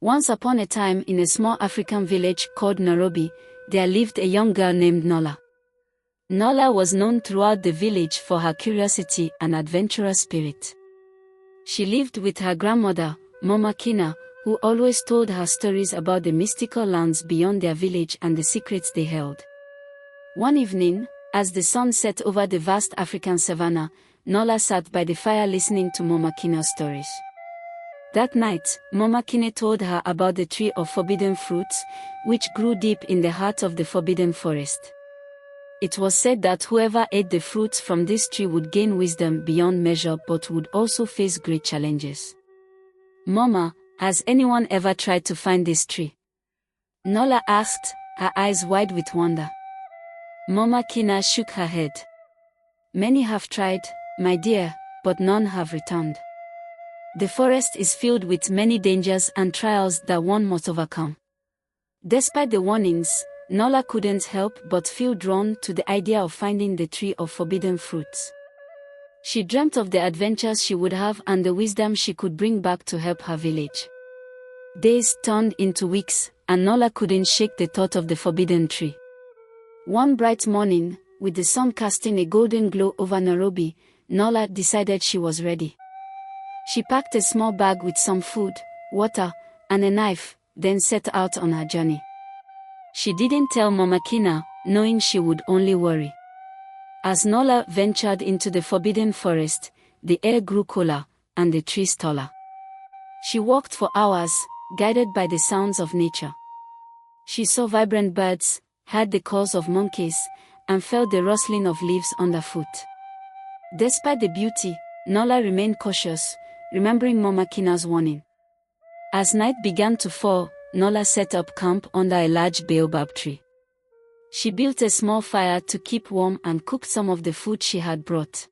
Once upon a time in a small African village called Nairobi, there lived a young girl named Nola. Nola was known throughout the village for her curiosity and adventurous spirit. She lived with her grandmother, Mama Kina, who always told her stories about the mystical lands beyond their village and the secrets they held. One evening, as the sun set over the vast African savanna, Nola sat by the fire listening to Mama Kina's stories. That night, Mama Kina told her about the tree of forbidden fruits, which grew deep in the heart of the forbidden forest. It was said that whoever ate the fruits from this tree would gain wisdom beyond measure but would also face great challenges. "Mama, has anyone ever tried to find this tree?" Nola asked, her eyes wide with wonder. Mama Kina shook her head. "Many have tried, my dear, but none have returned. The forest is filled with many dangers and trials that one must overcome." Despite the warnings, Nola couldn't help but feel drawn to the idea of finding the tree of forbidden fruits. She dreamt of the adventures she would have and the wisdom she could bring back to help her village. Days turned into weeks, and Nola couldn't shake the thought of the forbidden tree. One bright morning, with the sun casting a golden glow over Nairobi, Nola decided she was ready. She packed a small bag with some food, water, and a knife, then set out on her journey. She didn't tell Mama Kina, knowing she would only worry. As Nola ventured into the forbidden forest, the air grew cooler, and the trees taller. She walked for hours, guided by the sounds of nature. She saw vibrant birds, heard the calls of monkeys, and felt the rustling of leaves underfoot. Despite the beauty, Nola remained cautious, remembering Mama Kina's warning. As night began to fall, Nola set up camp under a large baobab tree. She built a small fire to keep warm and cooked some of the food she had brought.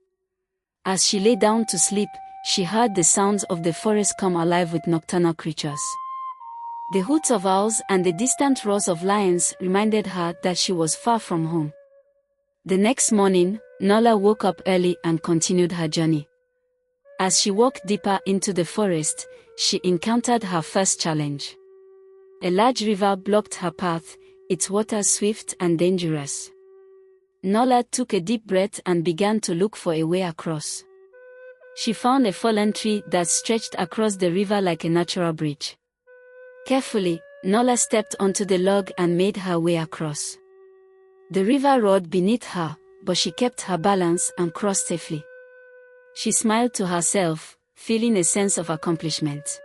As she lay down to sleep, she heard the sounds of the forest come alive with nocturnal creatures. The hoots of owls and the distant roars of lions reminded her that she was far from home. The next morning, Nola woke up early and continued her journey. As she walked deeper into the forest, she encountered her first challenge. A large river blocked her path, its waters swift and dangerous. Nola took a deep breath and began to look for a way across. She found a fallen tree that stretched across the river like a natural bridge. Carefully, Nola stepped onto the log and made her way across. The river roared beneath her, but she kept her balance and crossed safely. She smiled to herself, feeling a sense of accomplishment.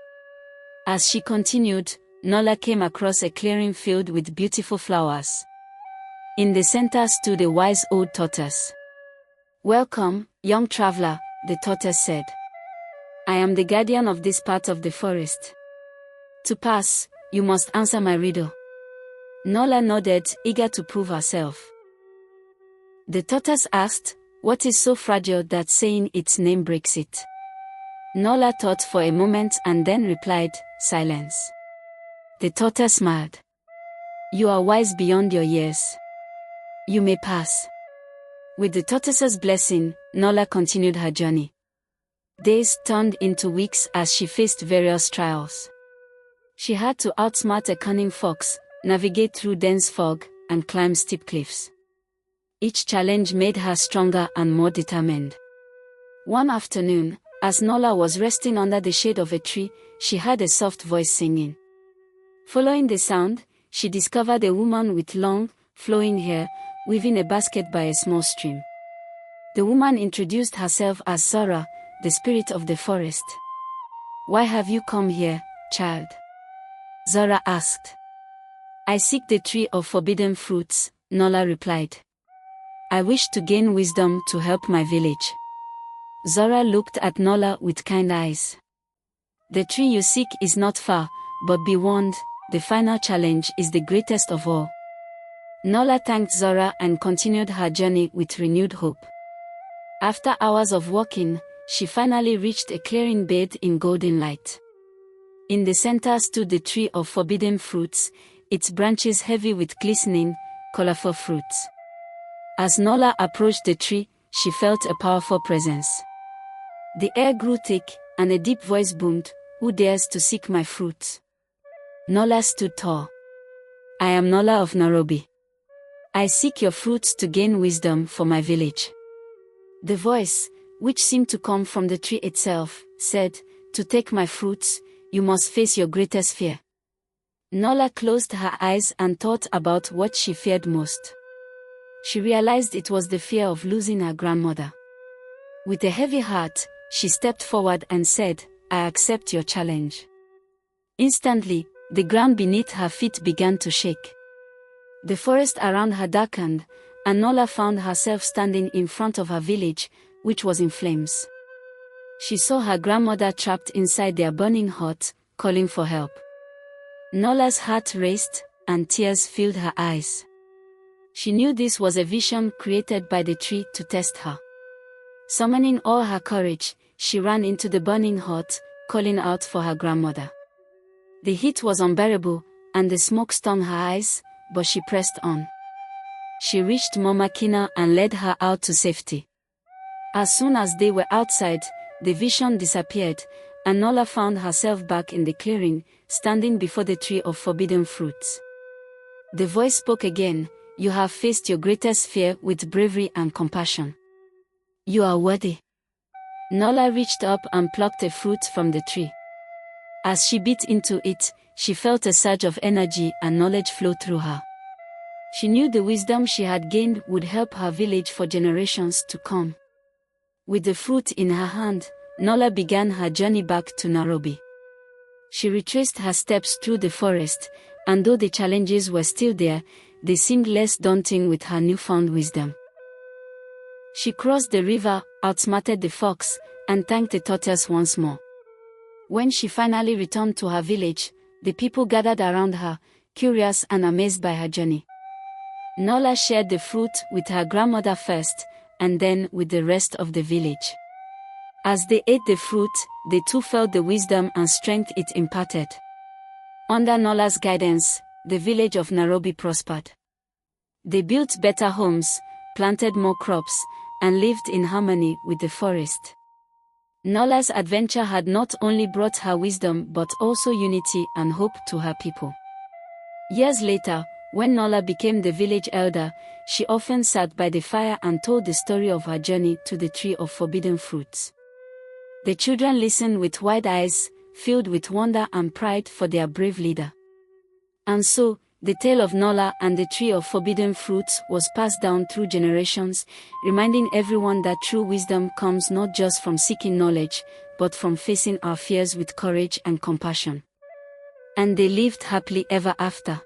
As she continued, Nola came across a clearing filled with beautiful flowers. In the center stood a wise old tortoise. "Welcome, young traveler," the tortoise said. "I am the guardian of this part of the forest. To pass, you must answer my riddle." Nola nodded, eager to prove herself. The tortoise asked, "What is so fragile that saying its name breaks it?" Nola thought for a moment and then replied, "Silence." The tortoise smiled. "You are wise beyond your years. You may pass." With the tortoise's blessing, Nola continued her journey. Days turned into weeks as she faced various trials. She had to outsmart a cunning fox, navigate through dense fog, and climb steep cliffs. Each challenge made her stronger and more determined. One afternoon, as Nola was resting under the shade of a tree, she heard a soft voice singing. Following the sound, she discovered a woman with long, flowing hair, weaving a basket by a small stream. The woman introduced herself as Zora, the spirit of the forest. "Why have you come here, child?" Zora asked. "I seek the tree of forbidden fruits," Nola replied. "I wish to gain wisdom to help my village." Zora looked at Nola with kind eyes. "The tree you seek is not far, but be warned, the final challenge is the greatest of all." Nola thanked Zora and continued her journey with renewed hope. After hours of walking, she finally reached a clearing bathed in golden light. In the center stood the tree of forbidden fruits, its branches heavy with glistening, colorful fruits. As Nola approached the tree, she felt a powerful presence. The air grew thick, and a deep voice boomed, "Who dares to seek my fruit?" Nola stood tall. I am Nola of Nairobi. I seek your fruits to gain wisdom for my village. The voice, which seemed to come from the tree itself, said, to take my fruits, you must face your greatest fear. Nola closed her eyes and thought about what she feared most. She realized it was the fear of losing her grandmother. With a heavy heart, she stepped forward and said, I accept your challenge. Instantly, the ground beneath her feet began to shake. The forest around her darkened, and Nola found herself standing in front of her village, which was in flames. She saw her grandmother trapped inside their burning hut, calling for help. Nola's heart raced, and tears filled her eyes. She knew this was a vision created by the tree to test her. Summoning all her courage, she ran into the burning hut, calling out for her grandmother. The heat was unbearable, and the smoke stung her eyes, but she pressed on. She reached Mama Kina and led her out to safety. As soon as they were outside, the vision disappeared, and Nola found herself back in the clearing, standing before the tree of forbidden fruits. The voice spoke again, you have faced your greatest fear with bravery and compassion. You are worthy. Nola reached up and plucked a fruit from the tree. As she bit into it, she felt a surge of energy and knowledge flow through her. She knew the wisdom she had gained would help her village for generations to come. With the fruit in her hand, Nola began her journey back to Nairobi. She retraced her steps through the forest, and though the challenges were still there, they seemed less daunting with her newfound wisdom. She crossed the river, outsmarted the fox, and thanked the tortoise once more. When she finally returned to her village, the people gathered around her, curious and amazed by her journey. Nola shared the fruit with her grandmother first, and then with the rest of the village. As they ate the fruit, they too felt the wisdom and strength it imparted. Under Nola's guidance, the village of Nairobi prospered. They built better homes, planted more crops, and lived in harmony with the forest. Nola's adventure had not only brought her wisdom but also unity and hope to her people. Years later, when Nola became the village elder, she often sat by the fire and told the story of her journey to the tree of forbidden fruits. The children listened with wide eyes, filled with wonder and pride for their brave leader. And so, the tale of Nola and the tree of forbidden fruits was passed down through generations, reminding everyone that true wisdom comes not just from seeking knowledge, but from facing our fears with courage and compassion. And they lived happily ever after.